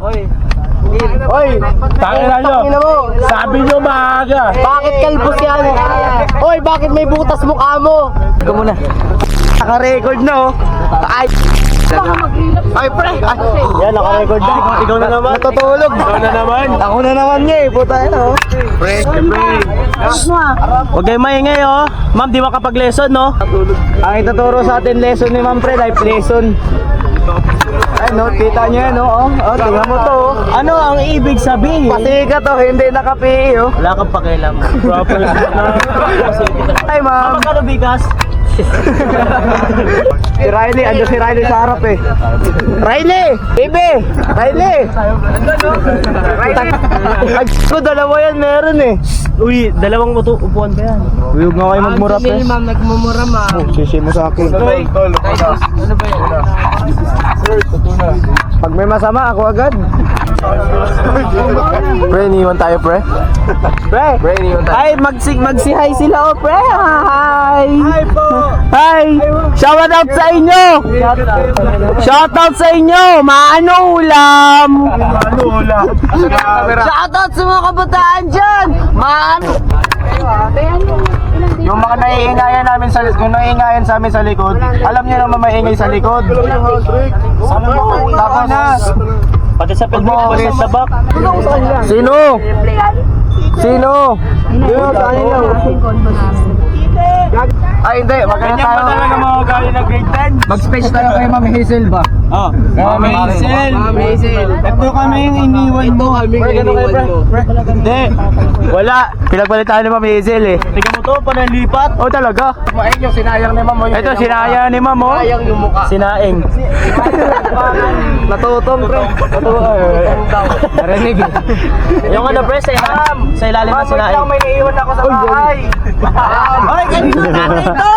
Oy, tangina nyo. Sabi nyo maaga. Bakit kalbos yan? Oy, bakit may butas mukha mo? Ikaw muna. Naka-record na oh. Ay, pre! Ay, Yan, naka-record na. Ikaw na naman. natutulog. Ikaw na naman. Ako na naman niya eh, puta yan oh. Pre. Huwag kayo maingay oh. Ma'am, di makapag-lesson no? Ang ituturo sa atin lesson ni Ma'am Pre, life lesson. Ay no, kita nyo yan oh. Oh, tingnan mo to oh. Ano ang ibig sabihin? Pasika to, hindi nakapi oh. Wala kang pakialam. Proper na. Ay ma'am. Magkano bigas? Si Riley, ando si Riley sa harap eh. Riley! Baby! Riley! Ay, ko dalawa yan meron eh. Uy, dalawang upuan pa yan. Huwag nga kayo magmura pre. Ma'am, nagmumura ma'am. Oh, sisi mo sa akin. Ano ba yun? Pag may masama, ako agad. Pre, iniwan tayo pre. Pre, iniwan tayo. Ay, magsi-hi sila oh pre. Hi! Hi po! Hi! Shout out sa inyo! Shout out sa inyo! Maano ulam? Shout out sa mga kabataan dyan! Maano? Yung mga naiingayan namin sa sa amin sa likod, alam niyo naman maingay sa likod. Tapos na. Pati sa pelvic, sa back. Sino? Sino? Ay hindi, magkano tayo? Talaga mga galing na grade 10. Mag-speech tayo kay Ma'am Hazel ba? Oh, Ma'am Hazel. Ito kami yung iniwan mo. Hindi. Wala. Pinagpalitan ni Ma'am Hazel eh. Tingnan mo to, panalipat. Oh talaga? Ayun yung sinayang ni ma'am. Ito sinayang ni Ma'am oh. Sayang yung mukha. Sinaing. Natutong pre. Narinig eh. Yung ano pre, sa ilalim ng sinaing. May naiwan ako sa bahay. Ay, kanina natin ito!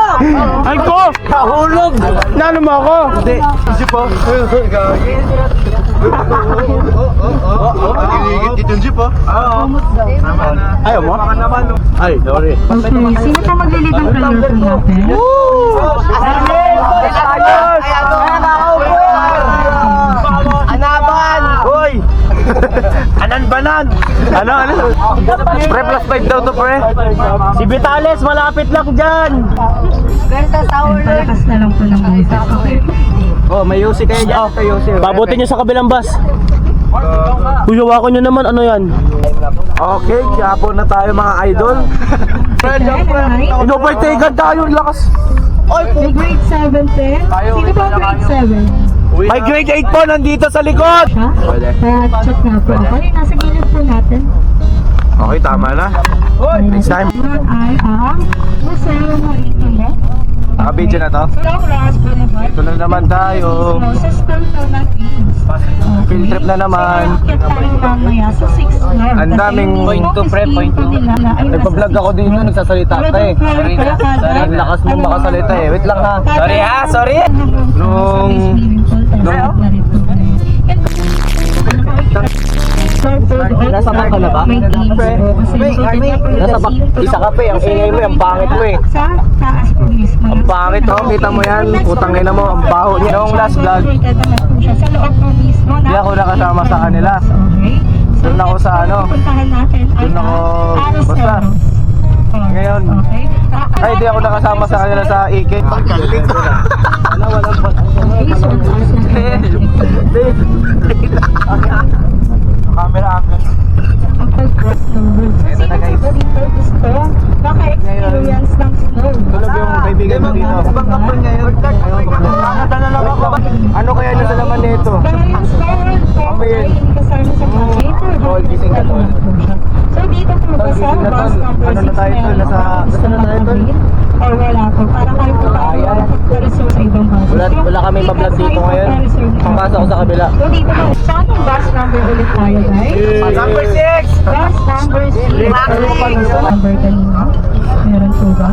Ay ko! Nahulog! Nano mo ako? Hindi. Kasi po. Nagigigit dito yung jeep oh. Ayaw mo? Ay, sorry. Sino pa maglilid ng kaluluto natin? Ayos! Anaban! Hoy! Anan-banan! Ano? Pre plus 5 daw to pre. Si Vitales, malapit lang dyan! Palakas na lang po ng boses. Okay. Oh, may UC kayo dyan. Oh, may UC. Pabutin nyo sa kabilang bus. Uy, hawakan nyo naman, ano yan? Okay, yapo na tayo mga idol. Inovertaken tayo, lakas. May grade 7, te. Sino ba grade 7? May grade 8 po nandito sa likod. Siya? Kaya check na po. Okay, nasa gilid po natin. Okay, tama na. Next time. Yun ay ang Museo Marito mo. Naka-video na to. Long Raspberry Bar. Ito na naman tayo. Sa Spelto ng Kings. Field trip na naman. Kaya tayo mamaya sa 6th floor. Ang daming Kasi yung point to. Nagpa-vlog ako dito, nagsasalita ka eh. Ang lakas mo makasalita eh. Wait lang ha. Sorry ha, sorry. Nasa back ka na ba? May games po. Nasa back. Isa ka pa eh. Ang ingay mo, ang pangit mo eh. Sa taas po mismo. Ang pangit oh, kita mo yan. Putang ina mo, ang baho niya. Noong last vlog, Sa loob po mismo. hindi ako nakasama sa kanila. Okay. Doon ako sa ano. Puntahan natin ay Doon ako, Aros basta. Eros. Ngayon. Okay. Ay, hindi ako nakasama sa kanila sa IK. Camera angle. Pag-cross number. Sino sa dito gusto? Baka-experience ng snow. Tulog yung kaibigan mo dito. Ano kaya nasa laman nito? Dahil snow po ay kasama sa paper. Tol, gising ka tol. So dito po ba sa Gising na bus tol. number Ano na 6 tayo tol? Nasa na tayo tol? or wala po? Para kayo po tayo reserve sa ibang bus. Wala kami ma-vlog dito ngayon. Pangkasa ko sa kabila. So dito po, sa anong bus number ulit tayo guys? Number 6! Bus number 6. Number kanina. Meron po ba?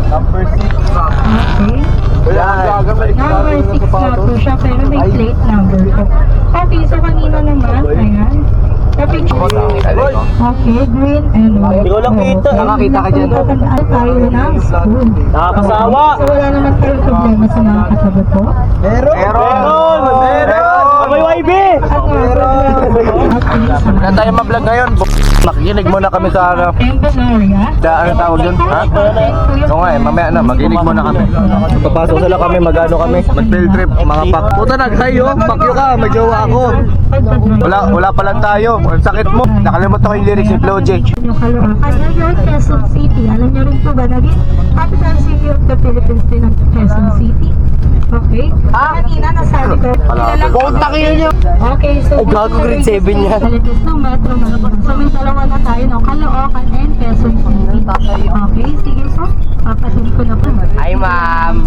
Number 6. Okay. Number 6 na po siya pero may plate number po. Okay, so kanina naman, ayan. Sa picture. Okay, green and white. Hindi ko lang kita. Nakakita ka dyan. Tatandaan tayo ng school. Nakakasawa! So wala naman tayong problema sa mga katabi po. Meron! Meron! Meron! May YB! Ano? vlog ngayon. Makikinig muna kami sa ano. Ano tawag yun? Ha? Oo nga eh, mamaya na, makinig muna kami. Papasok sila kami, mag-ano kami, mag-field trip, mga pak. Puta nag-hayo, pakyo ka, may jowa ako. Wala pa lang tayo, ang sakit mo. Nakalimutan ko yung lyrics ni Flo J. Yung Caloocan, ngayon, Quezon City. Alam niyo rin po ba, naging capital city of the Philippines din ang Quezon City. Okay? Kanina, nasabi ko. Puntang yun yun! Okay, so... gago, grade 7 yan. Philippines ng Metro Manila. So, may dalawa na tayo, no? Caloocan and Quezon City. Okay, sige po. Papasin ko na po. Hi, ma'am.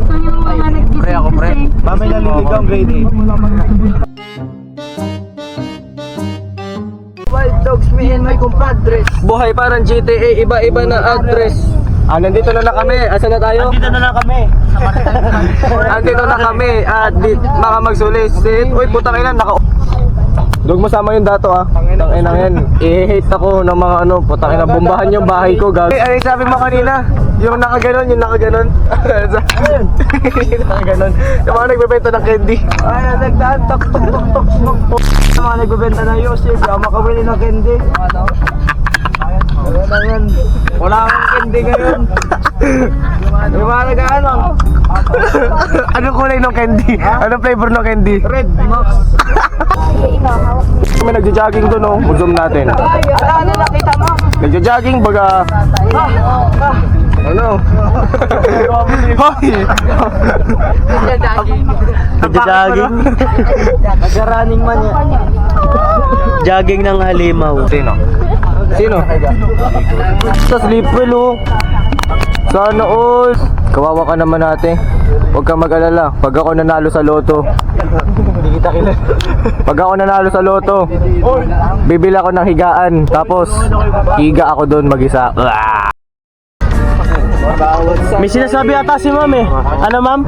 So, yung mga Pre, ako, pre. Mamay naliligaw ang grade 8. Wild dogs, me and my compadres. Buhay parang GTA, iba-iba na address. Nandito na kami. Asa na tayo? Dito na lang kami. Nandito na kami at mga magsulisit. Uy, putang ina, Dug mo sama yung dato Tangina yan. I-hate ako ng mga ano, putang ina, bombahan yung bahay ko, gag. Ay, sabi mo kanina, yung nakaganon. Nakaganon. Yung mga nagbebenta ng candy. Ay, nagdaan, tok. Yung mga nagbebenta ng Yosef, yung makabili ng candy. Wala yan. Wala akong candy ngayon. Yung mga nag-ano. Anong kulay ng candy? Anong flavor ng candy? Red, Max. May nagja-jogging doon, oh. Mag-zoom natin. Ano nakita mo? Nagja-jogging, baga... Ano? Hoy! Nagja-jogging. Nag-running man yan. Jogging ng halimaw. Sino? Sa sleepwell, oh. Sana all. Kawawa ka naman natin. Huwag kang mag-alala. Pag ako nanalo sa loto. Hindi kita kilala. Pag ako nanalo sa loto, bibili ako ng higaan. Tapos, higa ako doon mag-isa. May sinasabi ata si ma'am eh. Ano ma'am?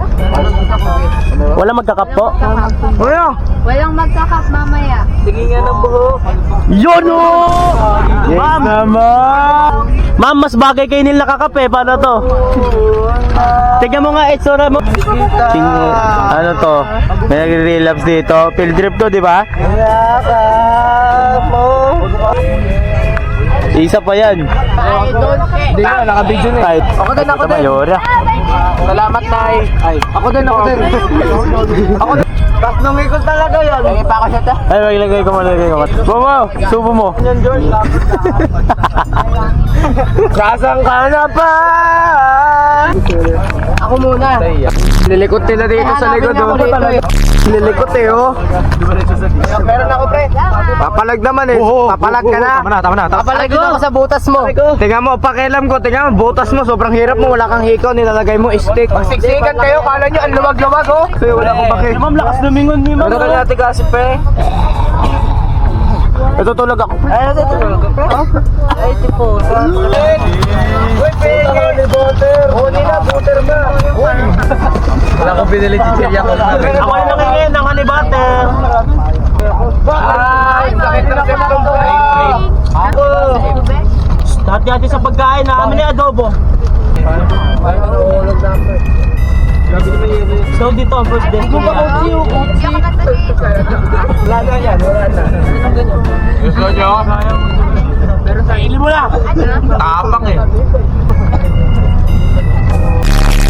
Wala magkakap po? Walang magkakap mamaya. Tingin nga ng buhok. Yun o! Ma'am! Ma'am, mas bagay kayo nila kakape. Paano to? Tignan mo nga, itsura mo. Ano to? May nagre-relapse dito. Field trip to, di ba? Isa pa yan. Hindi nga, naka-video na eh. Ako din. Mayora. Salamat, Nay. Ay, ako din. Ako din. Tatlong ikot talaga yan. Lagi pa ako siya ta. Ay, maglagay ko. Momo, subo mo. Yan, George. Sasang ka na pa! Ako muna. Lilikot nila dito sa likod, oh. Lilikot eh, oh. Meron ako, pre. Papalag naman eh. Papalag ka na. Tama na. Papalag din ako sa butas mo. Tingnan mo, pakialam ko. Tingnan mo, butas mo. Sobrang hirap mo. Wala kang hikaw. Nilalagay mo stick. Magsiksikan kayo. Kala nyo, ang luwag-luwag, oh. Kaya wala akong baki. Ma'am, lakas lumingon ni ma'am. Ano ka natin kasi, pre? Ito tulog ako. Ay, ito. Ay, tipo. Uy, peke. Huni na, butter na. Wala akong binili chichirya ko. Ako yung nakingin ng honey butter. Ay, sakit na ito. Ako. Dati sa pagkain namin ni adobo. Ay, ulog na ako. So dito ang first day. Wala na yan, wala na. Gusto nyo? Kainin mo lang. Tapang eh.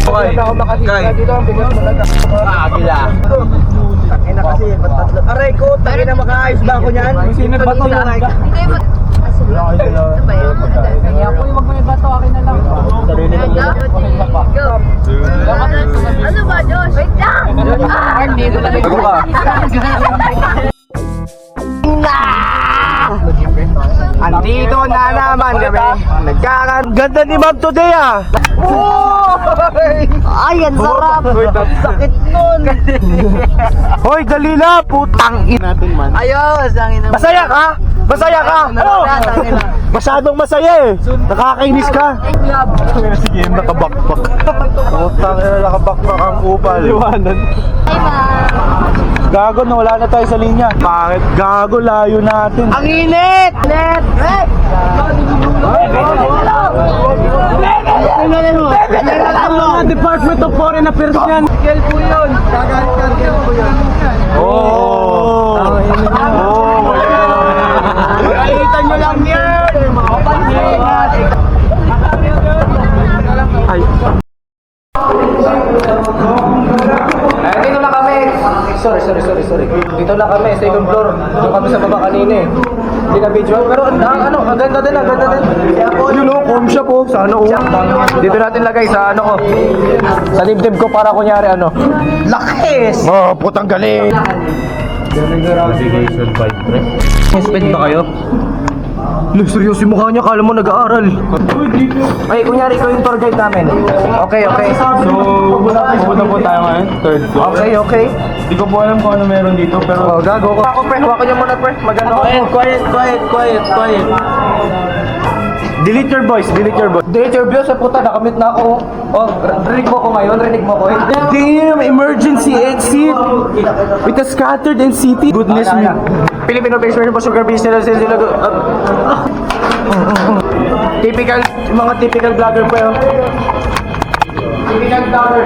Okay. Kay. Agila. Takina kasi, tatlo. Aray ko, takina makaayos ba ako niyan? Sino ba ito na? Hindi mo. Ano ba yun? Kaya ako yung magbabato, akin na lang. Go. Ano ba, Josh? Wait lang! Bago ka. Andito na naman kami. Ganda ni Ma'am today ah. Ay, ang sarap. Sakit nun. Hoy, dali na, putang ina. Ayos, ang ina. Masaya ka? Masaya ka? Masyadong masaya eh. Nakakainis ka. Sige, nakabakbak. Putang ina, nakabakbak ang upal. Liwanag. Hi, ma'am. Gago, nawala na tayo sa linya. Bakit? Gago, layo natin. Ang init! Mga Department of Foreign Affairs yan. Kel po yun. Gagalit po yun. Oh. lang yan! Ay. Dito na kami. Sorry. Dito na kami, second floor. Doon kami sa baba kanina eh. Hindi na video. Pero ang ganda din. Yun o, home shop o. Sa ano o. Dito natin lagay sa ano ko. Sa dibdib ko para kunyari ano. Lakis! Oh, putang galing! Navigation 5, pre. Spend ba kayo? Look, seryoso yung mukha niya, kala mo nag-aaral. Ay, kunyari ikaw yung tour guide namin. Okay. So, pupunta po tayo ngayon, third floor. Okay. Hindi ko po alam kung ano meron dito, pero... Oh, gago ko. Ako, pre, hawakan niyo muna, pre. Magano ako. Quiet. Delete your voice. Delete your view, sa puta, nakamit na ako. Oh, rinig mo ko ngayon, rinig mo ko. Damn, emergency exit with a scattered NCT. Goodness me. Filipino based version po sugar business sila. Typical, mga typical vlogger po yun. Typical vlogger.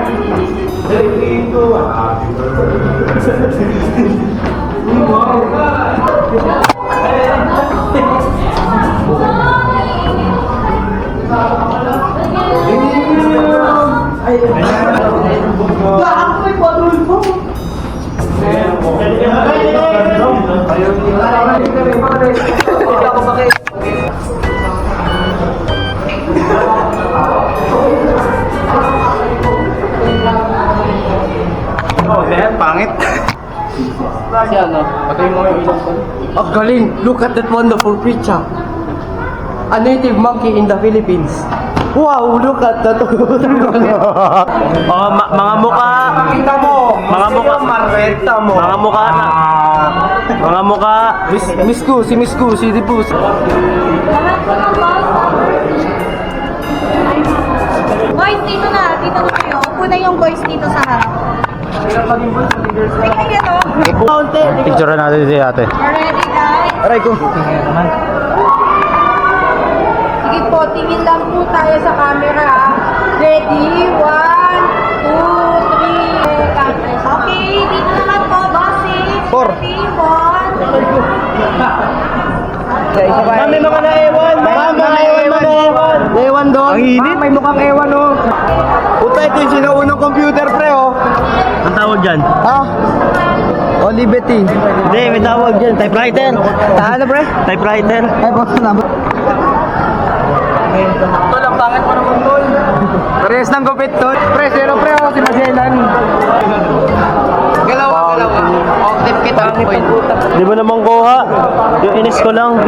Pangit. Ang galing! Look at that wonderful picture. A native monkey in the Philippines. Wow, look at that. Oh, mga muka. Kita mo. Mga mukha. Marreta mo. Mga muka na. Mga muka. Miss Gu, si Dipus. Boys, dito na kayo. Upo na yung boys dito sa harap. Tingnan nyo to. Picture natin si ate. Ready, guys? Aray ko. Sige po, tingin lang po tayo sa camera. Ready? 1, 2, 3. Okay, dito naman po, bossing. 4. 3, 1. Mami, mga na-ewan. Ewan doon. Ang init. May mukhang ewan, oh. Puta, ito yung sinaunang computer, pre, oh. Ang tawag dyan? Ha? Olivetti. Hindi, may tawag dyan. Typewriter. Ano, pre? Typewriter. Ay, boss na. Tol, ang pangit mo naman, tol. Parehas ng gupit, tol. Pre, zero, pre, oh. Si Magellan. Galaw. Octave kita. Di ba naman kuha? Yung inis ko lang.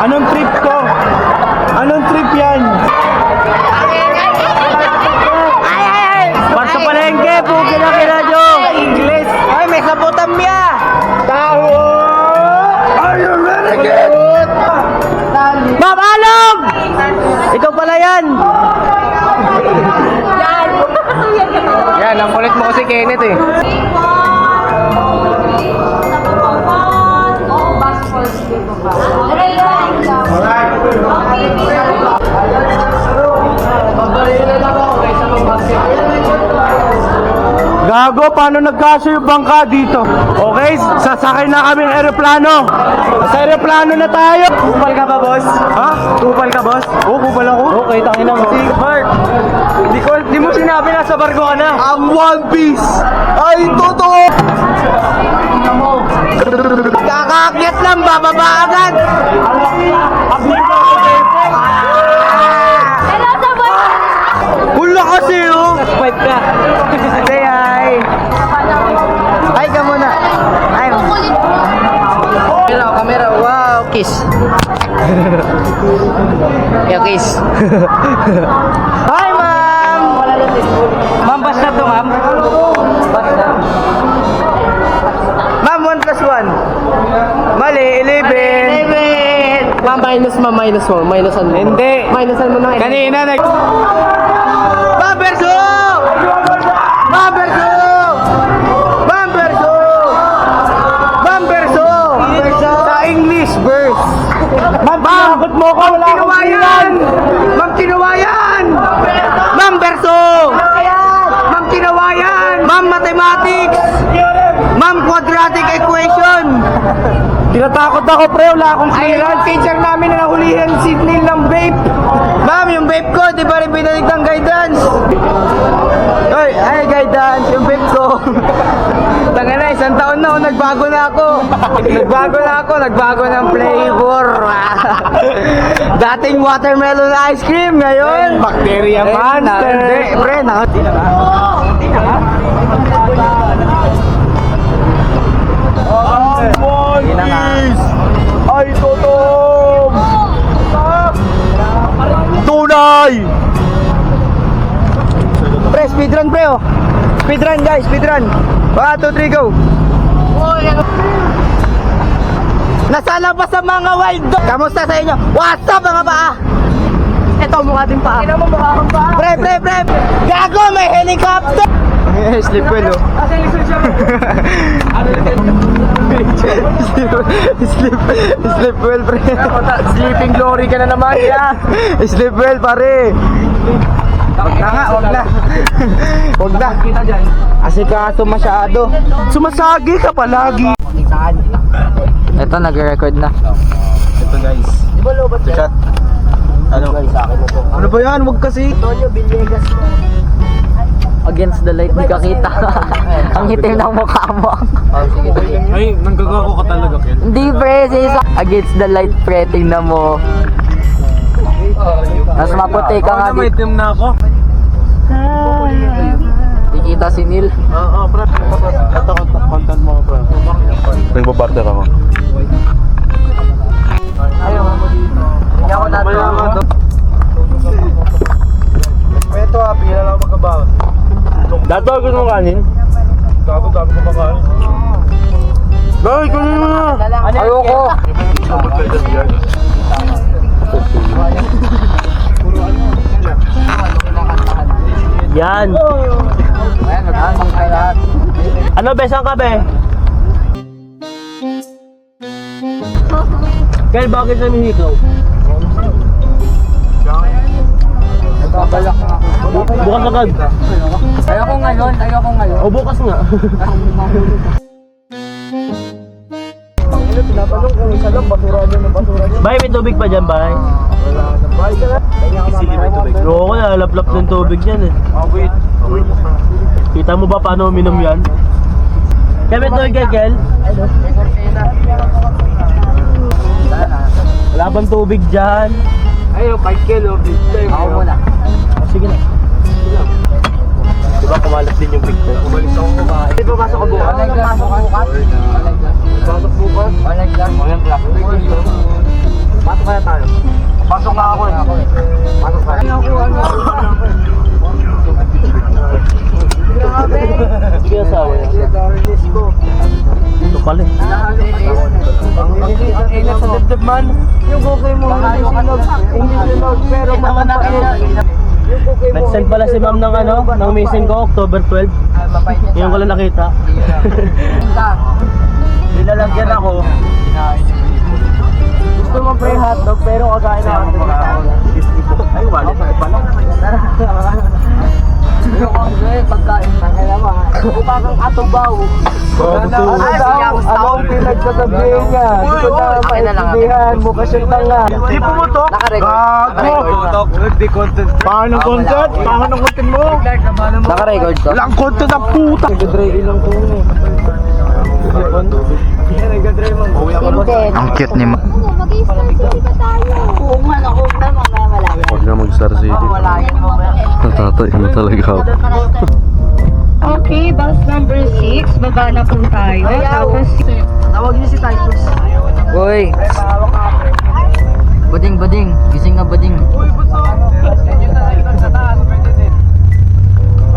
Anong trip to? Anong trip yan? Para sa palengke, pugi na kiradyo. English. Ay, may sabutan niya. Taho. Are you ready, kid? Ma'am Alom! Ikaw pala yan. Yan, ang kulit mo kasi Kenneth eh. Gago, paano nagkasya yung bangka dito? Okay, sasakay na kaming aeroplano. Sa aeroplano na tayo. Kupal ka ba, boss? Ha? Kupal ka, boss? Oo, kupal ako. Okay, tangina mo. Mark, di mo sinabi na sa barko ka na. Ang One Piece ay totoo! Kakaakyat lang, bababa agad. Hello sa boys! Hula kasi oh! Fight ka. Say hi. Hi ka muna. Hi. Camera. Wow, kiss. Yo, kiss. Hi, ma'am. Ma'am, basta to, ma'am. Basta. Ma'am, 1 plus 1. Mali, 11. Ma'am, minus mo. Minusan mo. Hindi. Minusan mo na. Kanina, Bamberso! Sa English verse. Ma'am, pinakot mo ko! Wala akong Kinawayan! Ma'am Kinawayan! Ma'am Berso! Ma'am Kinawayan! Ma'am Mathematics! Tinatakot ako, pre. Wala akong clearance. Teacher namin na nahulihan si Neil ng vape. Ma'am, yung vape ko, di ba rin binalik ng guidance? Hoy, ay, guidance, yung vape ko. Tanga na, 1 taon na, nagbago na ako. Nagbago ng flavor. Dating watermelon ice cream, ngayon. Bacteria monster. Hindi, pre, hindi na nga. Ay, totom! Tunay! Pre, speedrun pre oh. Speedrun guys, speedrun. 1, 2, 3, go. Nasa labas ang mga wild dog. Kamusta sa inyo? What's up mga paa? Ito mukha din paa. Ito mo mukha kang paa. Pre. Gago, may helicopter. Sleep well oh. Sleep well pre. Sleeping glory ka na naman ya. Sleep well pare. Wag na. Asikaso masyado. Sumasagi ka palagi. Ito nagre-record na. Ito guys. Ito shot. Ano ba yan? Wag kasi. Tonyo Villegas. Against the light, di ka kita. Ang itim ng mukha mo. Ay, nanggagago ka talaga, Ken. Hindi pre, against the light pre, tingnan mo. Mas maputi ka nga May dito. itim na ako. Di kita si Neil. Oo, pre. Ito, content mo, pre. Nagbabarter ako. Hindi ako nato. Ito, pila lang magkabaw. Dato, gusto mo kanin? Gago, dami ko makain. Dahil, kunin mo na! Ayoko. Yan! Ano, besang ka, be? Kaya bakit na mihikaw? Bukas agad. Ayoko ngayon. O bukas nga. Tinatanong kung isa lang, basura ng basura niya. Bay, may tubig pa dyan, bay? Sige, may tubig. Oo, nalaplap ng tubig yan eh. Wait. Kita mo ba paano uminom yan? Kaya may tubig, Kel? Wala bang tubig dyan? Ayun, 5 kilo. Ako muna. Sige na. Diba kumalat din yung big time? Umalis ako kumain. Hindi pa pasok ko bukas? Pasok bukas? Walang class. Pasok kaya tayo? Pasok na ako eh. Pasok tayo. Sige, asawa niya. Ito pala eh. Ang ingat sa dibdib man. Yung bukay mo hindi sinog pero matapain. Nag-send pala si ma'am ng ano, ng missing ko, October 12. Ngayon ko lang nakita. Nilalagyan ako. Gusto mo pre hotdog pero kakain na ako. Ay, wallet na pala. Pagkain na kaya naman. Mukha kang atubaw. Anong pinagsasabihin niya? Hindi ko na maintindihan. Mukha siyang tanga. Di po mo to? Naka-record. Di content. Paano content? Paano content mo? Naka-record to? Walang content ang puta. Nag-dry ilang to. Ang cute ni Ma. Mag-i-story ba tayo? Oo nga, naku na, mamaya malaya. Huwag na mag-Star City. Natatay na talaga ako. Okay, bus number 6. Baba na po tayo. Tapos, Tawag niyo si Titus. Uy. Bading. Gising na bading.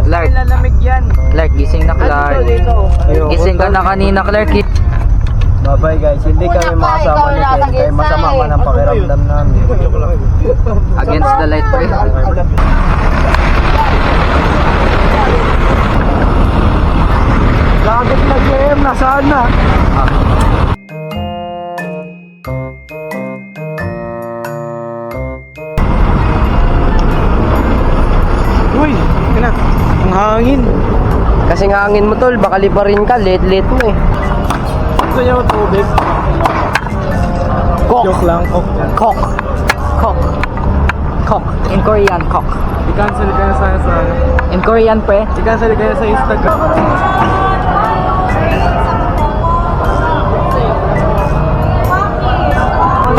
Clark. Clark, gising na Clark. Gising ka na kanina Clark. Bye-bye guys. Hindi kami makasama ni Ken. Kaya masama man ang pakiramdam namin. Against the light pre. Gagit na game. Nasaan na? Uy! Yun na. Ang hangin. Kasing hangin mo tol, baka libarin ka, late mo eh. Gusto niyo tubig? Kok. Joke lang, Kok. Kok. Kok. Kok. In Korean, kok. I-cancel ka na sana sa In Korean, pre. I-cancel ka na sa Instagram.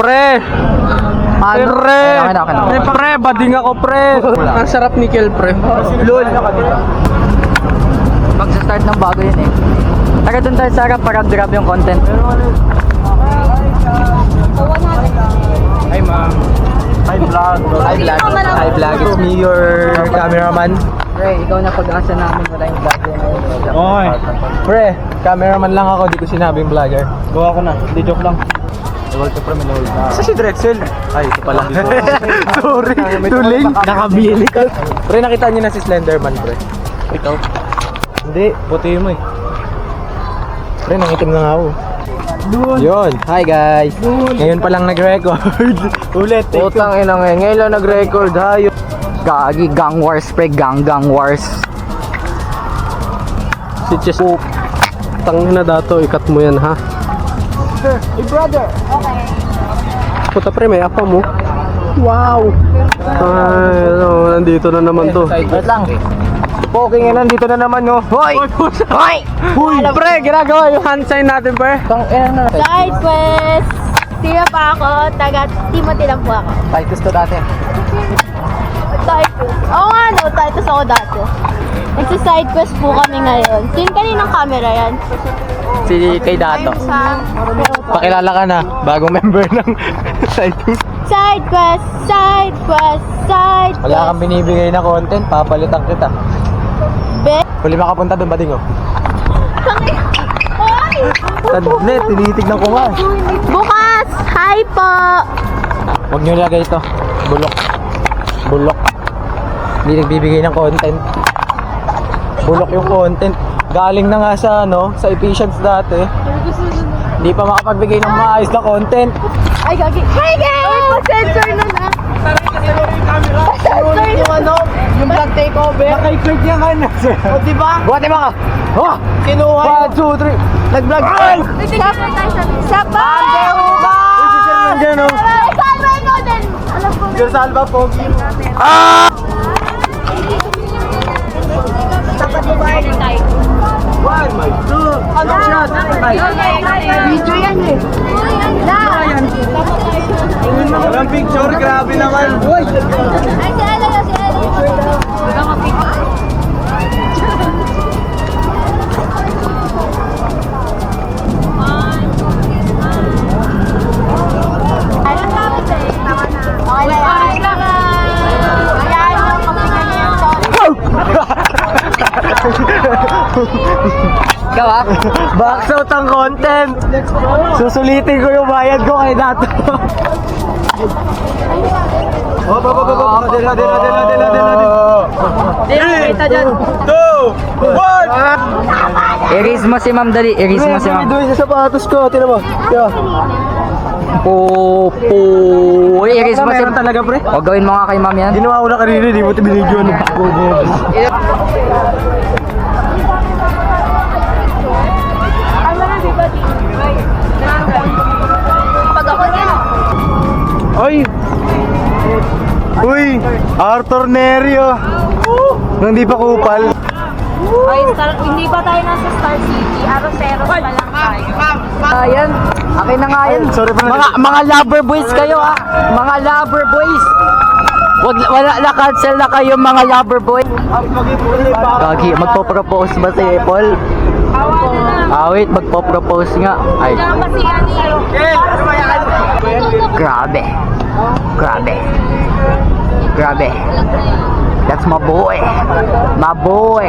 Pre! Pre! Okay. Pre, bading ako, pre! Ang sarap ni Kel, pre. Lol. Magsa-start ng bago yun eh. Tara dun tayo sa harap para grab yung content. Hi, ma'am. Hi, vlog. Hi vlog. Hi vlog. It's me, your cameraman. Pre, ikaw na pag-asa namin. Wala yung vlog yun. Okay. Pre, cameraman lang ako. Di ko sinabing vlogger. Gawa ko na, hindi joke lang. Sa si Drexel. Ay, ito pala. Sorry. Tuling. Nakabili ka. Pre, nakita niyo na si Slenderman, pre. Ikaw. Hindi, puti mo eh. Pre, nangitim na nga ako. Yun. Hi guys. Ngayon pa lang nag-record. Ulit. Utang ina ngayon lang nag-record. Hayo. Gagi, gang wars, pre. Gang wars. Si Chess. Tang na dato, ikat mo yan ha. Hey, brother. Puta pre, may apa mo. Wow. Ay, ano, nandito na naman to. Wait lang. Poking nga nandito na naman no. Hoy! Hoy! Huy! Pre, ginagawa yung hand sign natin pre. Side quest! Tira pa ako, taga Timothy lang po ako. Titus to dati. Side quest. Oo nga no, Titus ako dati. Nagsa-side quest po kami ngayon. Sino kaninang camera yan? Si kay Dato. Ayun sa... Pakilala ka na, bagong member ng side. Side quest! Side quest! Side quest! Wala kang binibigay na content, papalitan kita. Be... Huli makapunta doon, bading oh. Hoy! Tadnet, tinitignan ko nga. Bukas! Hi po! Huwag nyo lagay ito. Bulok. Bulok. Hindi nagbibigay ng content. Bulok yung content. Galing na nga sa ano, sa Efficients dati. Hindi pa makapagbigay ng maayos na content. Ay, gagi. Hi guys! Pa-sensor na na. Pa-sensor yung ano, yung vlog takeover. Naka-click niya nga na, sir. O, diba? Buhat ba ka? Oh! Kinuha 1, 2, 3. Nag-vlog. Ay! Sa bahay! Nandiyan oh. Salva ko din! Alam ko Sir Salva, pogi. dapat yung bar ng tayo. 1, 2. Ano siya? Video yan eh. Walang picture, grabe naman. Uy! Ay, si Ella yun, si Ella. Okay na yan. Ayan, yung kapingan niya yung Ikaw ah? Box out ang content. Susulitin ko yung bayad ko kay Dato. Dila. 3, 2, 1. Erase mo si ma'am dali. Erase mo si ma'am. Doon sa sapatos ko, tinan mo. Yeah. Uy, erase mo si Meron talaga pre. O gawin mo nga kay ma'am yan. Ginawa ko na kanina, di mo ito binidyo. pag ako yan. Ay! Uy! Arthur Nerio! Nang di pa kupal. Ay, hindi pa tayo nasa Star City. Aroseros pa lang tayo. Ayan. Akin na nga yan. Sorry pa Mga lover boys kayo ah. Mga lover boys. Wala na cancel na kayo mga lover boys. Gagi, magpo-propose ba si Paul? Wait, magpo-propose nga. Ay, Kasi grabe. Grabe. Grabe. That's my boy. My boy.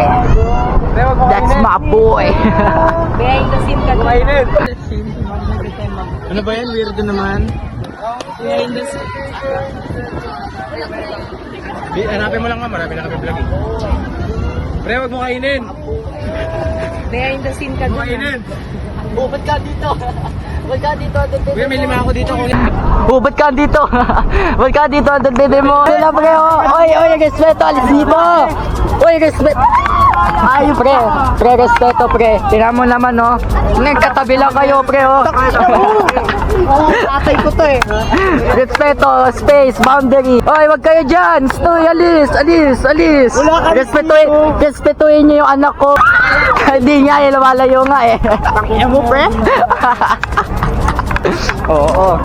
That's my boy. behind the scene ka. Ano ba yan? Weirdo naman. Hanapin mo lang nga, marami na kami vlog eh. Pre, wag mo kainin. Behind the scene ka. Kainin. Ba't ka dito? Ba't ka dito? Kuya, may lima ako dito. Ba't ka dito? Ba't ka dito? Ang dede mo. Wala pa kayo. Oy, respect. Alis dito. Oy, respect. Ay, pre, respeto, pre. Tingnan mo naman, no? Nagkatabi lang kayo, pre, oh. Tatay ko to eh. Respeto, space, boundary. Oy, wag kayo dyan. Stoy, alis. Respetuhin niyo yung anak ko. Hindi nga, lumalayo nga eh. Tangina mo, pre. Oo.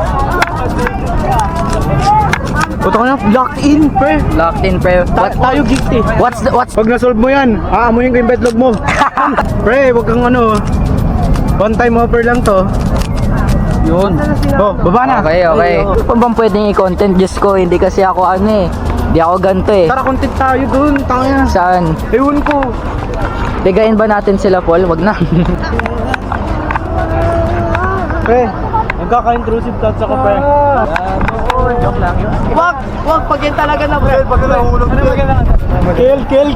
Puto ka na, locked in, pre. Locked in, pre. Tayo gift eh. What's Pag na-solve mo yan, aamuhin ko yung betlog mo. Pre, wag kang ano. One time offer lang to. Yun. Oh, baba na. Okay. Ano bang pwedeng i-content? Diyos ko, hindi kasi ako ano eh. Hindi ako ganito eh. Tara, content tayo dun. Tangina. Saan? Ewan ko. Bigayin ba natin sila, Paul? Wag na. Pre, nagkaka-intrusive thoughts ako, pre. Joke lang yun. Wag, pag yan talaga na, pre. Pag nahulog, Kill.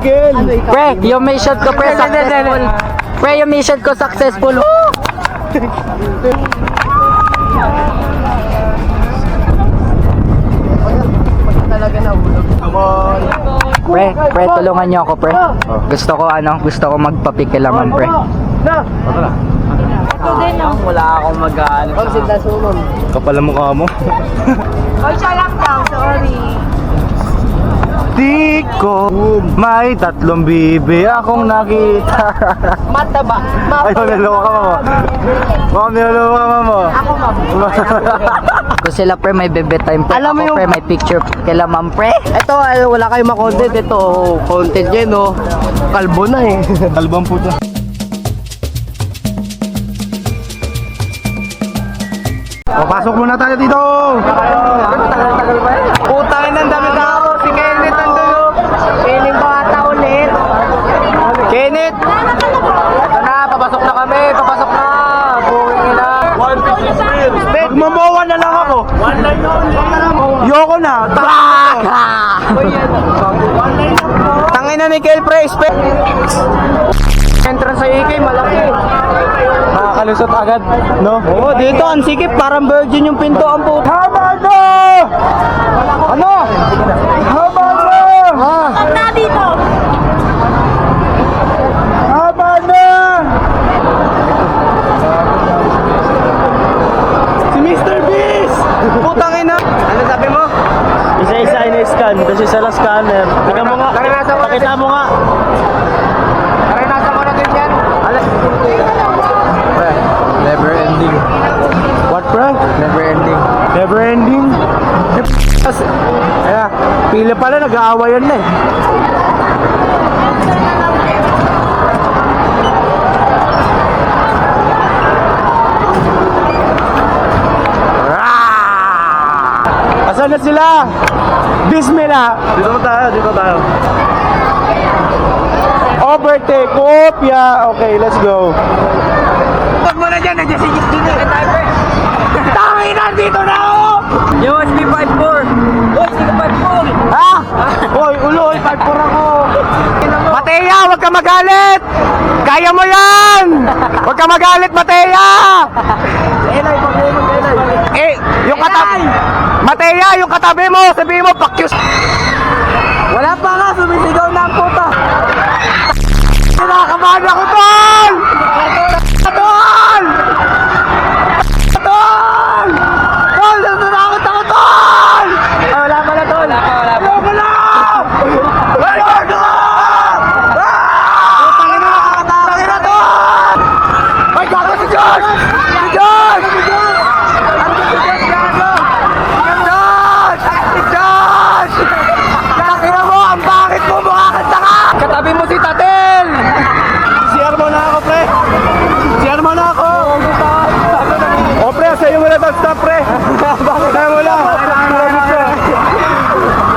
Pre, yung mission ko, pre, successful. Pre, yung mission ko successful. Pre, tulungan niyo ako, pre. Gusto ko magpapikalaman, pre. Ito din, no? Wala akong mag-ano. Kapal ang mukha mo. Oy, siya lang daw, sorry. Di ko may 3 bibi akong nakita. Mataba. Ayaw, niloko ka, mama. Mama, niloko ka, mama. Ako, ma'am. Kung sila, pre, may bebe time, pre. Alam mo Ako, yung- pre, may picture kila ma'am, pre. Ito, wala kayong makontent. Ito, content yan, no? Kalbo na eh. Kalbang puto. Papasok muna tayo dito! Putangin ng dami tao! Si Kenneth nandun! Feeling ko ata ulit! Kenneth! Ito na! Papasok na kami! Papasok na! Buhin na! Magmamawa na lang ako! Yoko na! Tangin na ni Kelpre! Entrance sa IK, malaki. Nakakalusot agad, no? Oo, dito ang sikip, parang virgin yung pinto ang puto. Haba na! Ano? Haba na! Ang na dito. Haba na! Si Mr. Beast! Putang ina! Ano sabi mo? Isa-isa ina-scan, tapos isa lang scanner. Tingnan mo nga, pakita mo nga. Naranasan mo na din yan? Never ending. What, bro? Never ending. Never ending? Kaya, pila pala, nag-aawayan na eh. Asan na sila? Bismillah! Dito tayo. Overtake, kopya. Okay, let's go. Huwag mo na dyan, nandiyan si Gis din eh. Tangin na, dito na ako! USB 5.4. USB 5.4. Ha? Hoy, uloy, 5-4 ako. Mateya, huwag ka magalit! Kaya mo yan! Huwag ka magalit, Mateya! Eh, yung katabi... Mateya, yung katabi mo, sabihin mo, pakyus! Wala pa nga, sumisigaw na ang puta! Kinakabahan ako, tol! Tol! Tol! Tol, natatakot ako, tol! Ah, wala pala, tol! Wala pala! Wala pala! Putangin na, nakakatakot na, tol! Ay, gago si Josh! Si Josh! Si Josh! Si Josh! Takina mo, ang bakit mo, mukha kang tanga! Katabi mo si Tatel! CR mo na ako, pre! CR mo na ako! O, pre, sa'yo mo na ito, stop, pre! Sa'yo mo lang!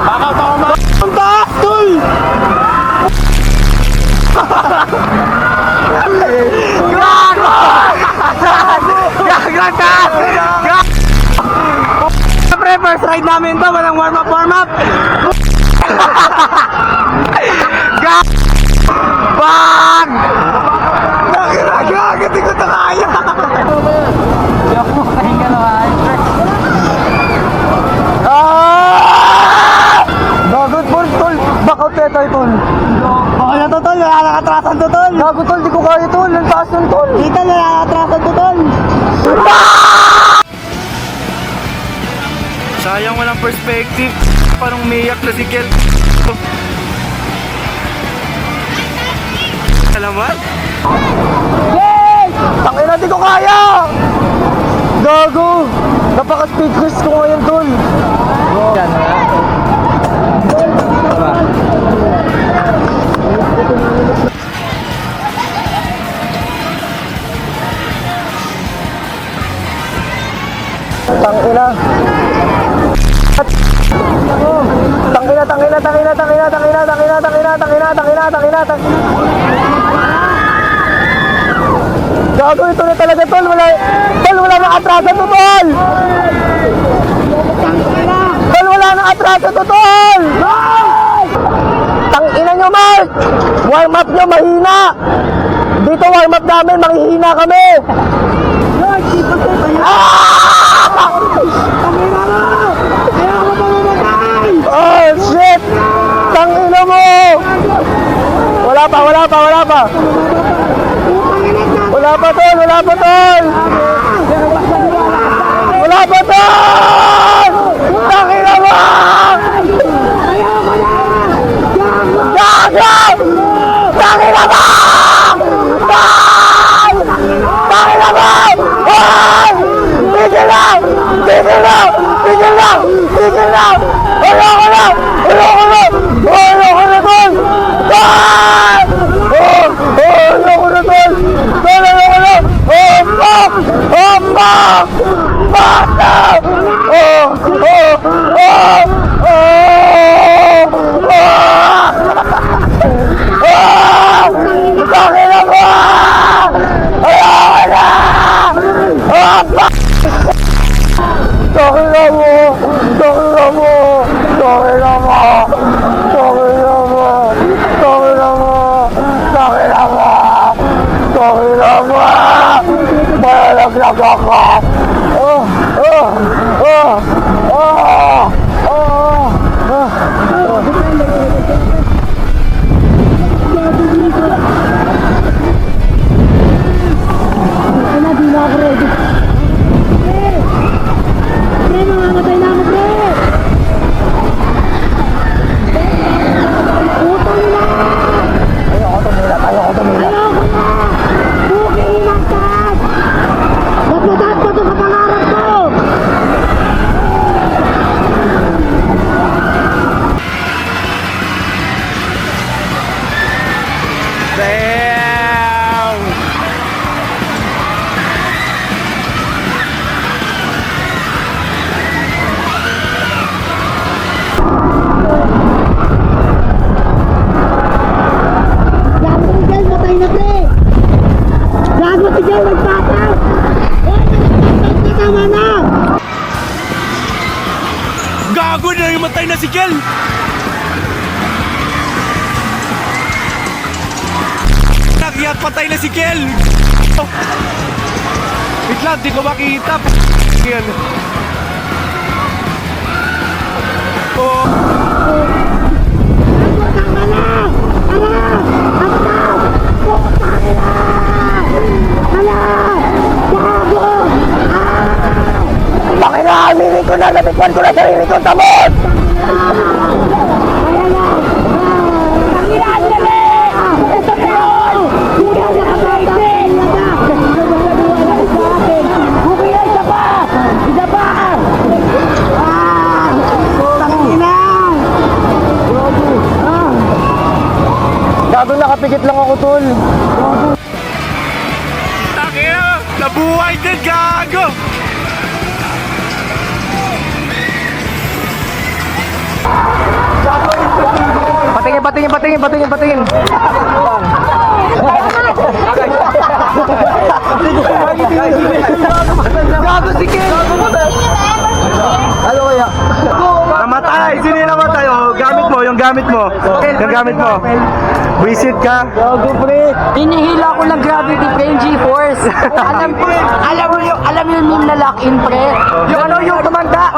Baka ako ma... Ang taas, tol! Gago! Gago, taas! Gago! Pre, first ride namin to, walang warm-up! Gago! Bag! Nagagagad, hindi ko na kaya! Ah! Dagod, tol! Back out tayo, tol! Baka na to, tol! wala nakatrasan to, tol. Gago, tol, di ko kaya, tol. Ang taas nun, tol. Ethan, wala nakatrasan to, tol. Sayang walang perspective. Parang umiyak na si Kel. Alamat? Yes! Tangina, di ko kaya! Gago! Napaka-speedcruise ko ngayon, tol. Tangina. Tangina. Gago, ito na talaga, tol. Wala nang atraso to, tol. Tol, wala nang atraso to, tol. Tangina nyo, Mark. Warm up nyo, mahina. Dito warm up namin, manghihina kami. Oh, shit! Tangina mo! Wala pa! Wala pa, tol! Wala pa, tol! Tangina mo! Gago! Tangina mo! Tangina mo! Tigil lang! Ayoko na, tol! Gago na yung matay na si Kel! Nakyat, patay na si Kel! Wait lang, di ko makita. Yan. Oh. Tangina, aminin ko na, natikwan ko na sarili ko, tamot! Gago, nakapikit lang ako, tol. Takina! Nabuhay din, gago! Patingin. Gago si Ken! Ano kaya? Namatay! Sino yung namatay? Oh, yung gamit mo. Visit ka. Gago, pre. Hinihila ko ng gravity pre, yung G-force. alam mo yung meme na lock-in pre? Yung tumanda.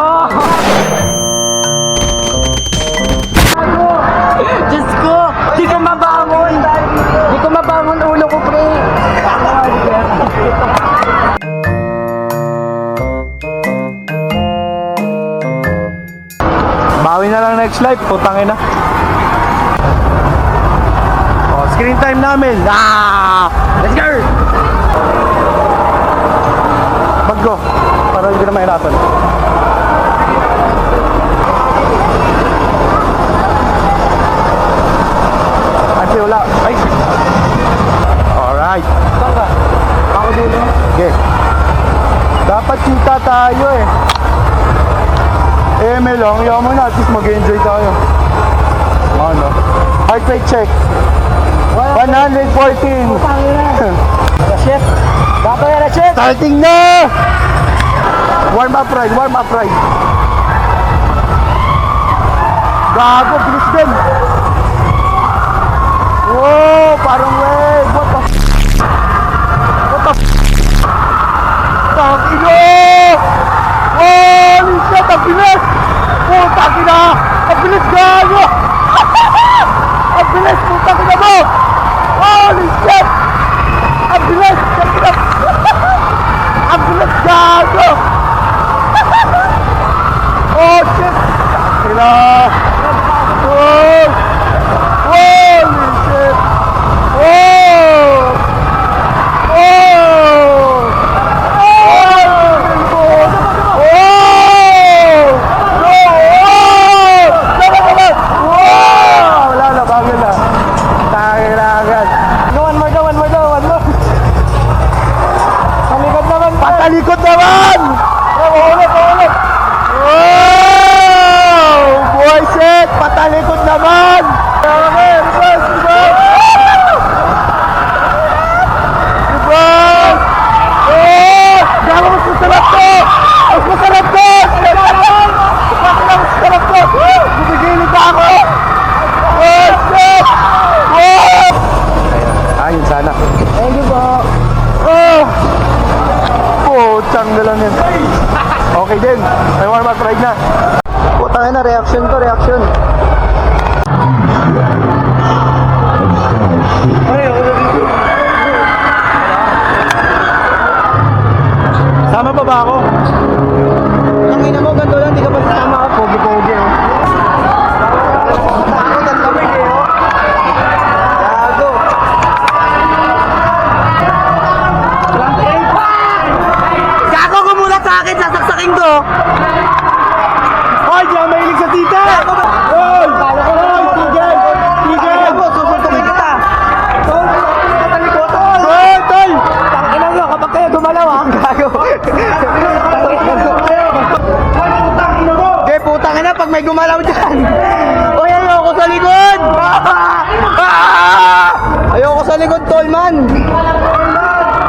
Diyos ko, di ko mabangon. beach life, putangin na. Oh, screen time namin. Let's go! Bag ko, para hindi na mahirapan. Ay, wala. Ay! Alright. Ako dito. Okay. Dapat kita tayo eh. Melong, yaw mo na, at least mag-enjoy tayo. Ano? Heart rate check. 114. Chef. Baka yan na, chef. Starting na! Warm up ride, warm up ride. Gago, bilis din. Wow, parang wave. What the Tangina! Holy shit, ang bilis! Puta kina! Ang bilis, gago! Ang bilis, puta kina mo! Holy shit! Ang bilis! Ang bilis, gago! Oh shit! Kina! Oh! Holy shit! Oh! Oh! Patalikod naman! Ulit! Wow! Boy set! Patalikod naman! Gawin mas masarap to! Mas masarap to! Mas masarap to! Bumigilid pa ako! Oh shit! Ayun sana. Thank you po. Putsang na lang yan. Okay din. May warm up ride na. Putang na, reaction to, reaction. Sama pa ba ako? Ang ina mo, ganito lang. Di ka pa sasama ka. Pogi-pogi, oh. Takot ang lamig, eh, oh. Gago. Gago ko muna sa akin, sasaksakin ko! Hoy, di ako mahilig sa tita! Hoy! Tigil! Tigil! Ano mo, susuntukin kita. Tol! Tangina mo, kapag kayo gumalaw, ah. Gago. Okay, putang ina pag may gumalaw dyan! Uy, ayoko sa likod! Ayoko sa likod, tol man!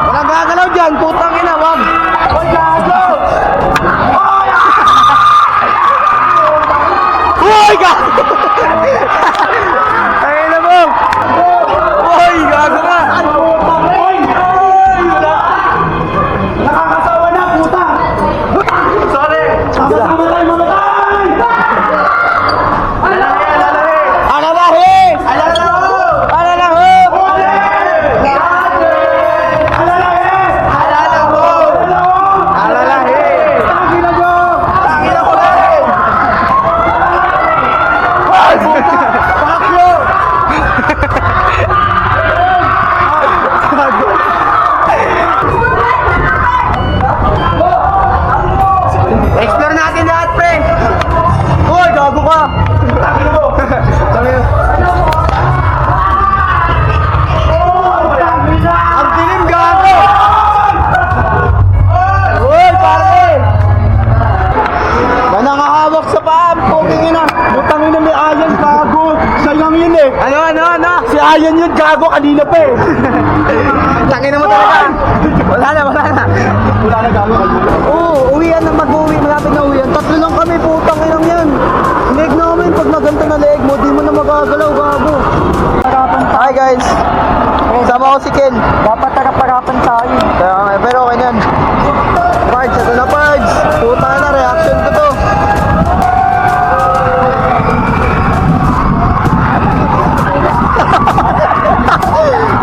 Walang gagalaw dyan, putang ina, wag! Uy, gago! Uy, gago! Ayun na mo! Uy, gago ka! Uy! Nakakasawa na, puta! Sorry! Sama-sama tayo mamatay! Alalahi! Alalahi! Explore natin lahat, pre! Uy, gago ka! Ang dilim, gago! Uy, pare! May nangahawak sa paa, poging ina! Butang ina, may ayan, gago! Siya lang yun eh! Ano? Si ayan yun, gago, kanina pa eh! Tangina mo talaga! Wala na! Wala na, gago! Oo, uwian na mag-uwi. Malapit na uwian. Tatlo lang kami, putang inang yan. Leg namin, pag naganta na leg mo, di mo na magagalaw, gago. Hi guys! Sama ko si Ken. Dapat tarap-tarapan tayo. Pero okay yan. Pards, ito na Pards! Puta na, reaction ko to.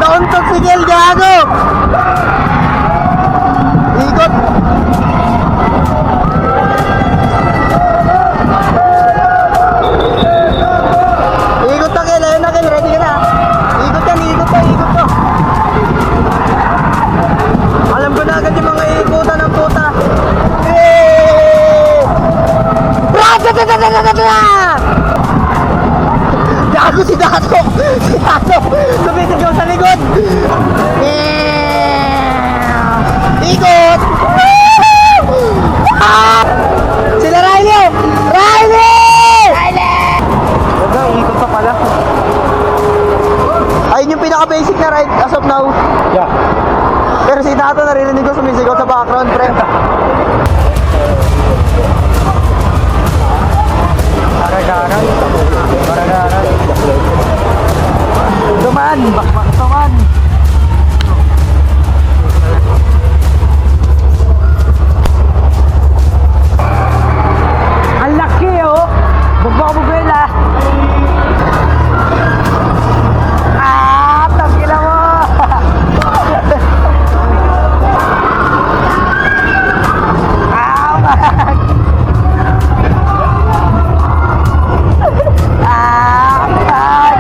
Nauntok si Ken, gago! Ikot! si Tato! Si Tato! Sumisigaw sa likod! Yeah! Ikot! Ah! Sila Riley! Riley! Huwag ikot pa pala. Ayun yung pinaka-basic na ride as of now. Yeah. Pero si Tato naririnig ko sumisigaw sa background, pre. Paragaran. Duman! Duman! Ang laki oh! Bugbog-bugbela! Ah! Tangina mo! Ah! Man! Ah! Man!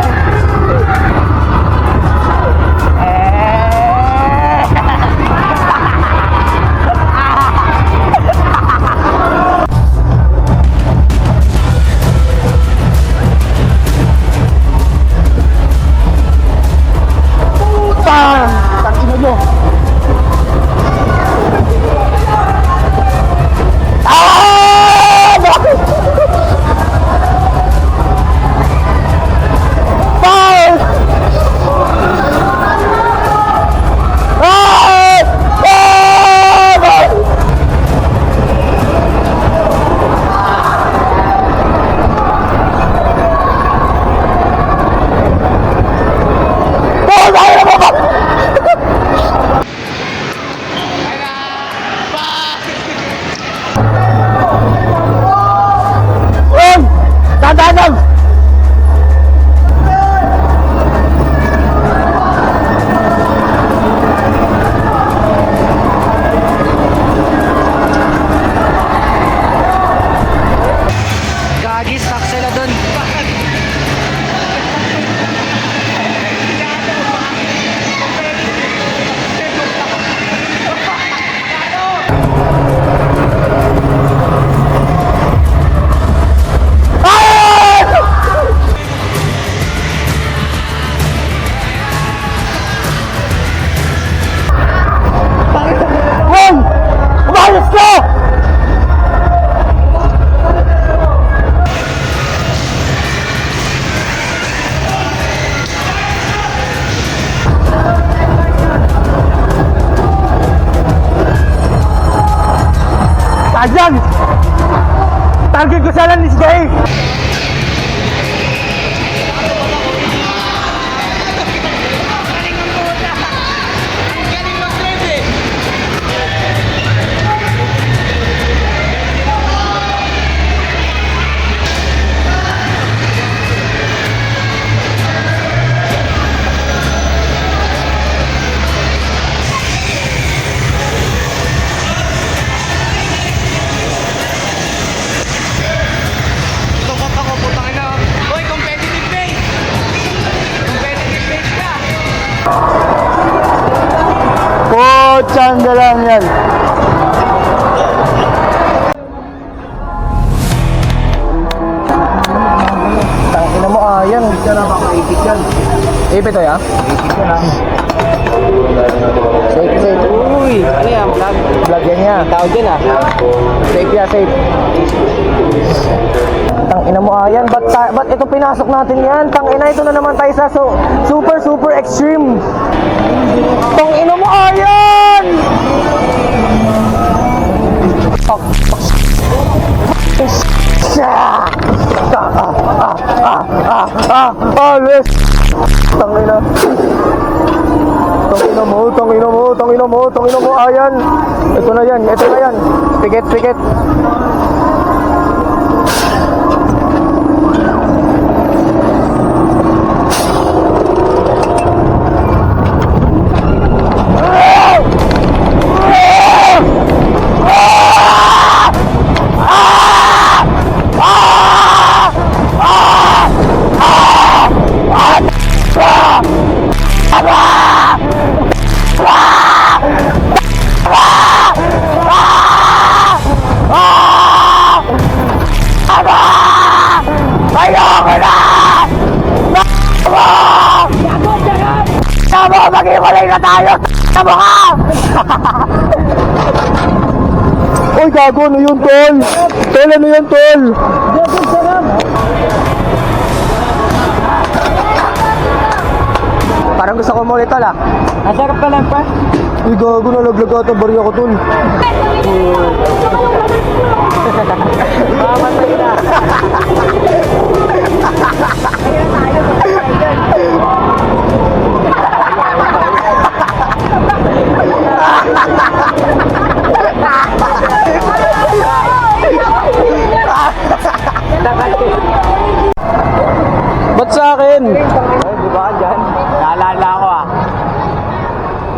Bang! Tangina nyo! Ah! Bakit? Bang! Ah! Ah! Bang! Bang! Ayaw na ba? Uy! Tandaan lang! Gagi, stuck sila dun. Uy! Umayos ka! Ayan! Target ko sana ni Jay! Pochang lang yan. Tangina mo ayan. Hindi na makaipit yan. Ipit to ya? Ipit yan ah. Safe, safe. Uy! Ano yan? Vlog? Vlog yan yan. Tawag yan ah. Safe ya, safe. Tangina mo ayan. Ba't ito pinasok natin yan? Tangina, ito na naman tayo sa super extreme. Tangina mo ayan! Alis! Tangina. Tangina mo, ayan. Ito na yan. Pikit. Ah! Maghiwalay na tayo! Tama ka! Uy, gago, ano yun, tol? Tol, ano yun, tol? Parang gusto ko mo ulit, tol, ah. Nasarap ka lang, pa? Uy, gago, nalaglag ata, bari ako, tol. Mamatay na. Ba't sa akin? Ay, di ba ka dyan? Naalala ko ah.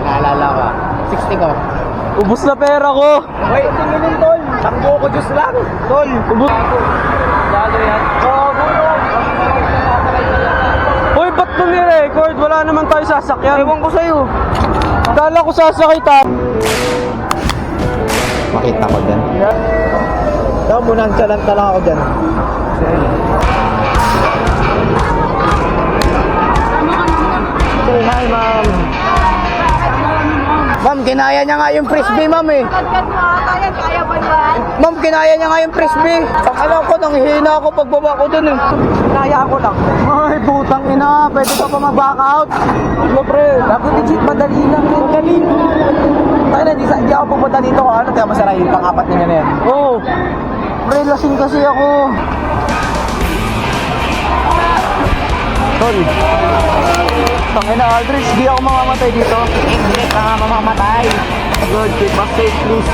Naalala ko ah. 60 ko. Ubus na pera ko. Ay, tinginin tol. Takbo ko Diyos lang. Tol, ubus. Lalo yan. Uy, ba't mo ni-record? Wala naman tayo sasakyan. Ewan ko sa'yo. Kala ko sasakay tayo. Makita ko dyan. Daw mo nang salanta lang ako dyan. Hi, ma'am. Ma'am, kinaya niya nga yung frisbee, ma'am eh. Kaya ba yan? Ma'am, kinaya niya nga yung frisbee. Ang alam ko, nanghihina ako pagbaba ko dun eh. Kinaya ko lang. Ay, putang ina. Pwede ka pa mag-back out. Ano, pre? Dapat legit, madali lang. Madali lang. Tayo na, di ako pupunta dito. Ano, kaya masara yung pang-apat niya na yan. Oo. Pre, lasing kasi ako. Tol. Tangina, Aldrich, di ako mamamatay dito. Hindi ka nga mamamatay. Good, keep us safe, please.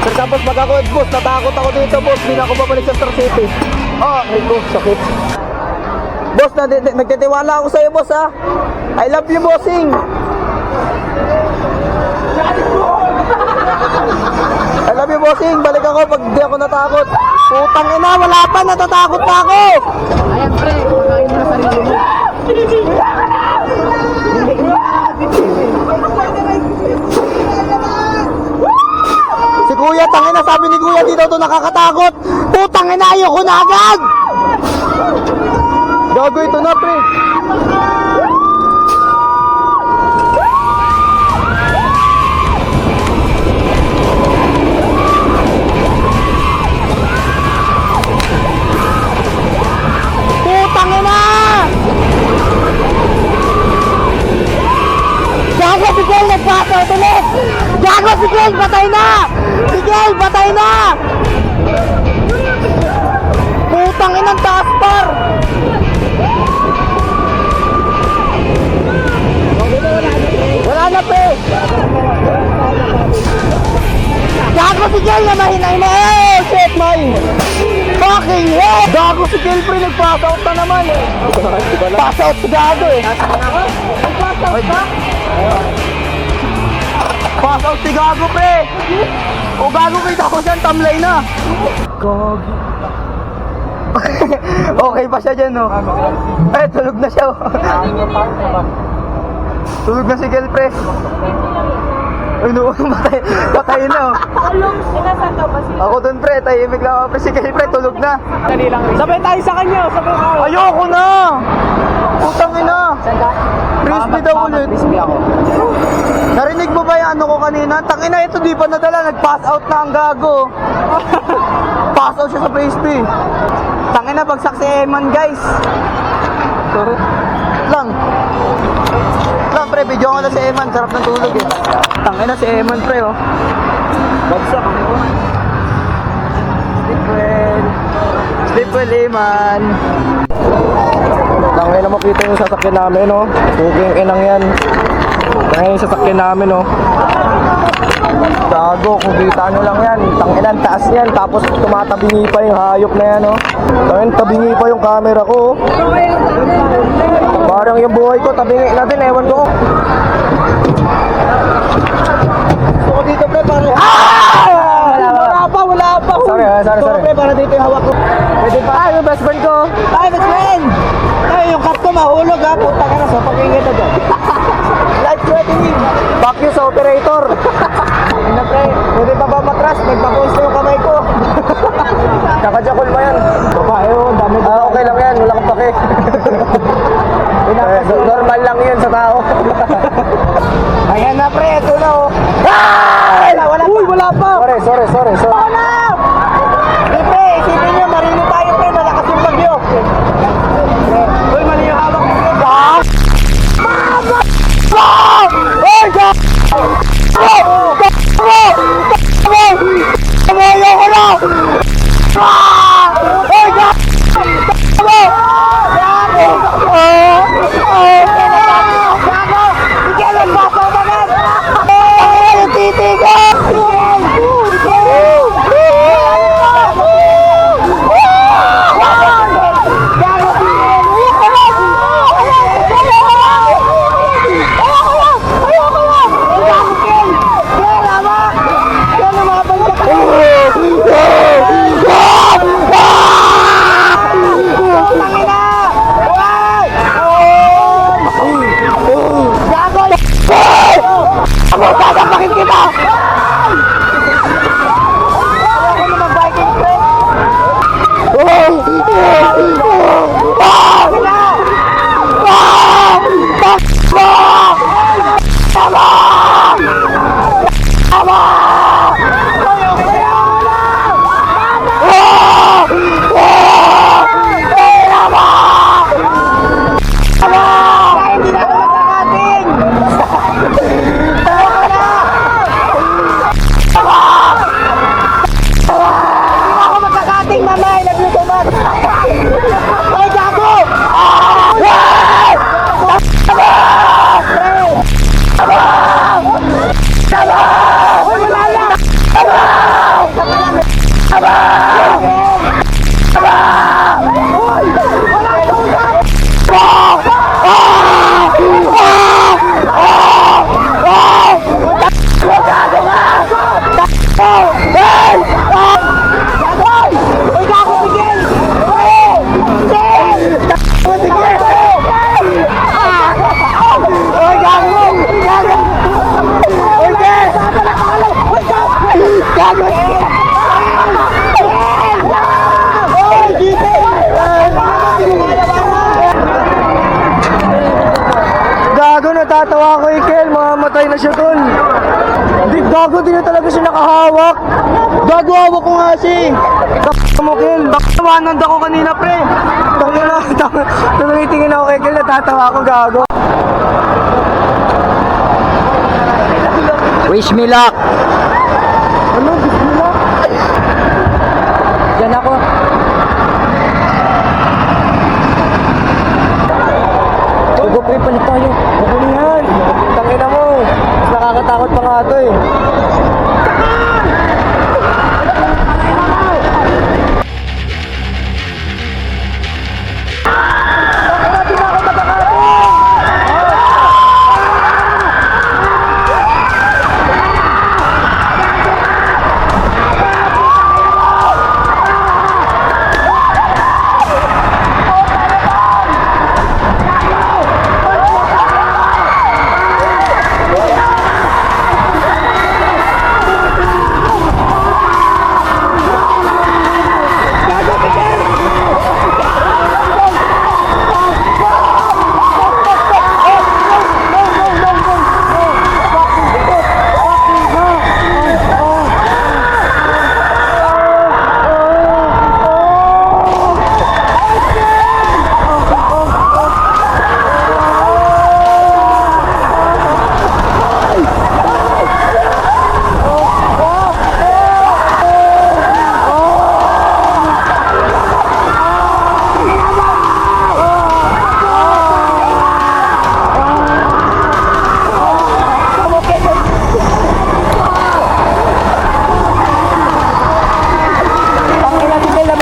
Sir, tapos pag ako, boss, natakot ako dito, boss. Hindi na ako babalik sa Star City. Oh, ay ko, sakit. Boss, nagtitiwala ako sa'yo, boss, ha? I love you, bossing. I love you, bossing. Balik ako pag di ako natakot. Putang ina, wala pa, natatakot pa ako. Ayan, pre. Pagkain mo na sarili mo. Si Kuya, tangina, sabi ni Kuya, dito to nakakatakot. Putang ina, ayoko na agad. Gago, ito na, pre. Putang ina! Gago, si Gil, nagpasa ulit! Gago, si Gil, patay na! Si Gil, patay na! Putang inang taas par! Wala na, pre! Gago, si Gil, na mahinay na! Eh, shit, my! Fucking hell! Gago, si Gil, pre, nag-pass out na naman! Pass out si Gago, eh! Pass out ka? Pass out si Gago, pre! O Gago, kita ko dyan, tamlay na! Gago. Okay pa siya dyan, no? Eh, tulog na siya, oh. Tulog na si Gil, pre. Ay, no, patay na, oh. Ako dun, pre, tahimik lang ako, pre. Si Gil, pre, tulog na. Sabay tayo sa kanya, sabay tayo. Ayoko na! Putang ina! Crispy daw ulit. Crispy ako. Narinig mo ba yung ano ko kanina? Tangina, ito di pa nadala. Nag-pass out na ang gago. Pass out siya sa crispy. Tangina, bagsak si Eman, guys. Lang, pre, video ko na si Eman. Sarap ng tulog, eh. Tangina, si Eman, pre, oh. Bagsak. Sleep well. Sleep well, Eman. Tangay na makita yung sasakyan namin, no? Puking inang yan. Tangay yung sasakyan namin, no? Gago, kung kita nyo lang yan. Tanginan, taas yan. Tapos tumatabingi pa yung hayop na yan, no? Tangin, tabingi pa yung camera ko. Parang yung buhay ko, tabingi na din, ewan ko. Gusto ko dito, pre, parang... Wala pa. Sorry. Pre, para dito yung hawak ko. Pwede pa. Ay, yung best friend ko. Ay, best friend! Ay, yung cut ko mahulog, ha. Puta ka na, so pag-ingit na dyan. Light threatening. Back you sa operator. Ano, pre? Pwede pa ba matras? Nagpa-pulse na yung kamay ko. Kakajakol ba yan? Babae, oh. Dami. Okay lang yan. Wala kang pake. Normal lang yun sa tao. sorry. Pre, isipin nyo, marino tayo pre, malakas yung bagyo. Uy, mali yung hawak mo. Gago, natatawa ko Kel, mamamatay na siya dun. Di, gago, di na talaga siya nakahawak. Gago, hawak ko nga siya. Gago mo Kel, tawanand ako kanina pre. Tumitingin ako kay Kel, natatawa ako gago. Wish me luck. Ano, gusto mo na? Yan ako. Huwag pre, palit tayo. Mabulihan. Tangina mo. Mas nakakatakot pa nga ito eh.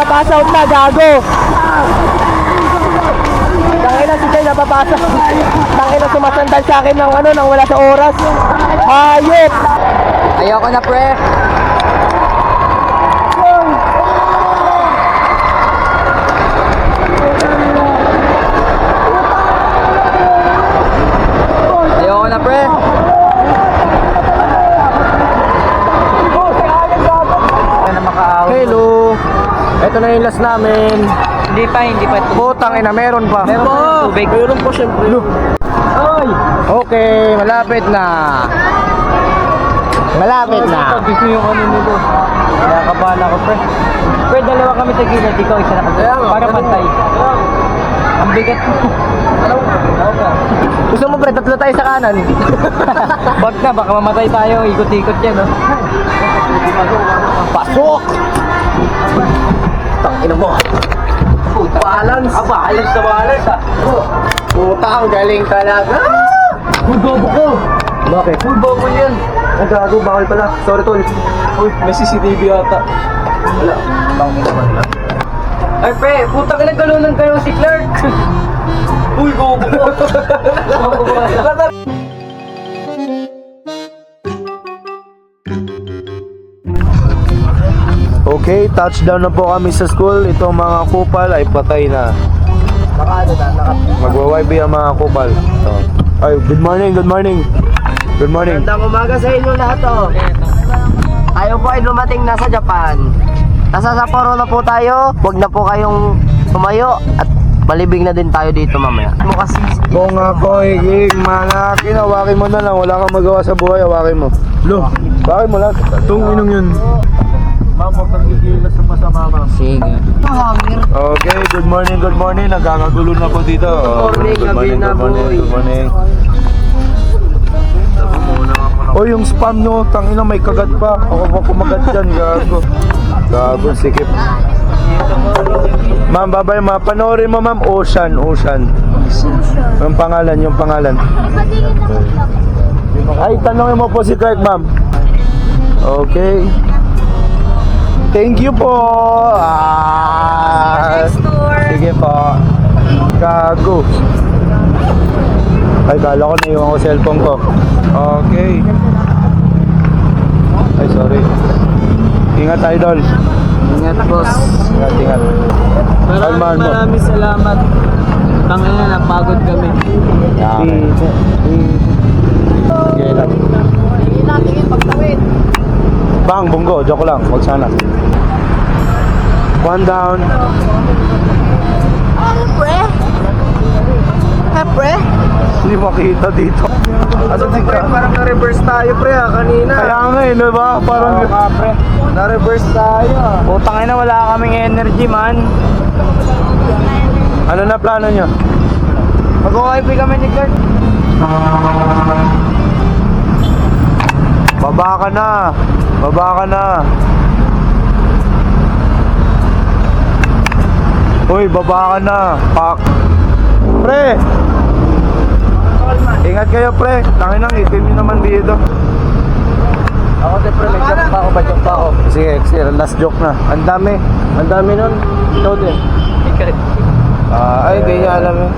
Pass out na, gago. Tangina si Jay, napapasa. Tangina sumasandal sa akin ng ano, nang wala sa oras. Hayop. Ayoko na pre. Ayoko na pre. Hello. Ito na yung last namin. Hindi pa. Putang ina, meron pa. Meron pa ng tubig. Meron pa syempre. Ay! Okay, malapit na. Malapit na. Yung ano nito. Nakakabahan ako, pre. Pre, dalawa kami tagilid. Ikaw isa na kami. Para pantay. Ang bigat mo. Gusto mo pre, tatlo tayo sa kanan. Wag na, baka mamatay tayo. Ikot-ikot yan, no? Pasok! Tangina mo. Balance. Balance na balance ah. Puta, ang galing talaga. Bobo ko. Bakit? Bobo yan. Nagago, bawal pala. Sorry tol. Uy, may CCTV yata. Wala. Tangina naman lang. Ay, pre, putang ina, galunan kayo si Clark. Uy, bobo ko. Okay, touchdown na po kami sa school. Itong mga kupal ay patay na. Magwa-YB ang mga kupal. So, ay, good morning, good morning. Good morning. Magandang umaga sa inyo lahat oh. Tayo po ay dumating na sa Japan. Nasa Sapporo na po tayo. Huwag na po kayong tumayo at malibig na din tayo dito mamaya. Mo kasi Kung ako higing malaki, hawakin mo na lang. Wala kang magawa sa buhay, hawakin mo. Lo, hawakin mo lang. Itong inong yun. Ma'am, huwag kang gigilas sa masama, ma'am. sige. Okay, good morning, good morning. Nagkakagulo na po dito. Good morning, gabi na, boy. good morning. O yung spam no, tangina may kagat pa. Ako pa kumagat dyan, gago. Gago, sikip. Ma'am, babay, panoorin mo ma'am, Ocean. Yung pangalan. Ay, tanongin mo po si Clark, ma'am. Okay. Thank you po. Sige po. Gago. Ay, kala ko naiwan ko cellphone ko. Okay. Ay, sorry. Ingat, idol. Ingat, boss. Ingat. Kalmahan mo. Maraming salamat. Tangina, napagod kami. Okay lang. Hindi natin yung pagtawid. Bang, bunggo. Joke lang. Huwag sana. One down. Pre? Hindi makita dito. Asa si ka? Parang na-reverse tayo pre kanina. Kaya nga eh, di ba? Parang Na-reverse tayo ah. Putang ina, wala kaming energy, man. ano na plano nyo? Mag-OIP kami ni Clark. Baba ka na. Uy, baba ka na. Pak. Pre! Ingat kayo, pre. Tangin ang itim nyo naman dito. Ako din pre, may joke pa ako. Sige, last joke na. Ang dami nun. Ikaw din. Ay, hindi niya alam eh.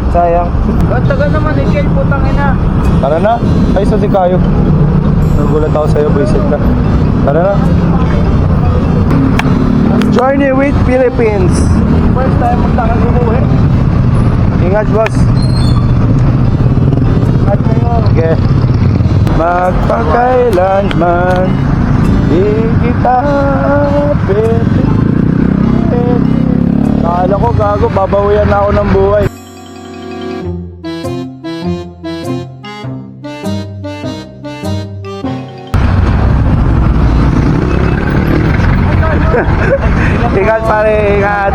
Sayang. Ang tagal naman, Michel, putang ina. Tara na. Ay, so si Kayo. Nagulat ako sa'yo, visit ka. Tara na. Journey with Philippines. First time magtakal umuwi. Ingat, boss. At kayo. Okay. Magpakailanman di kita pwede. Kala ko gago, babawian na ako ng buhay. Ingat pare, ingat.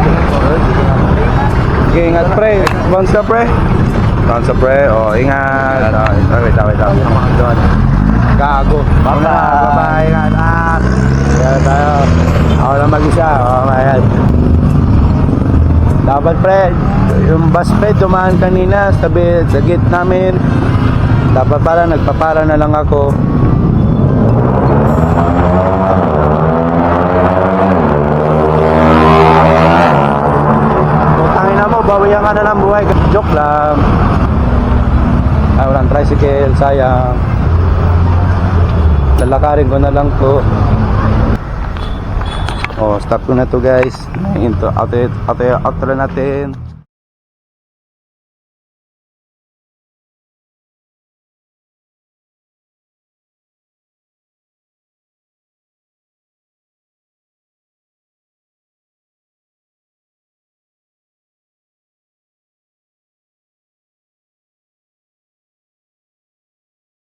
Okay, ingat pre. Bounce ka pre. Bounce ka pre. Oh, ingat. Wait lang. Doon. Gago. Bye-bye. Ingat. Kaya tayo. Ako lang mag-isa. Oh, ayan. Dapat pre, yung bus pre, dumaan kanina sa gate namin. Dapat pala, nagpapara na lang ako. Bawian ka na ng buhay. Joke lang. Ay, walang tricycle. Sayang. Lalakarin ko na lang to. Oh, stop ko na to guys. Outro natin.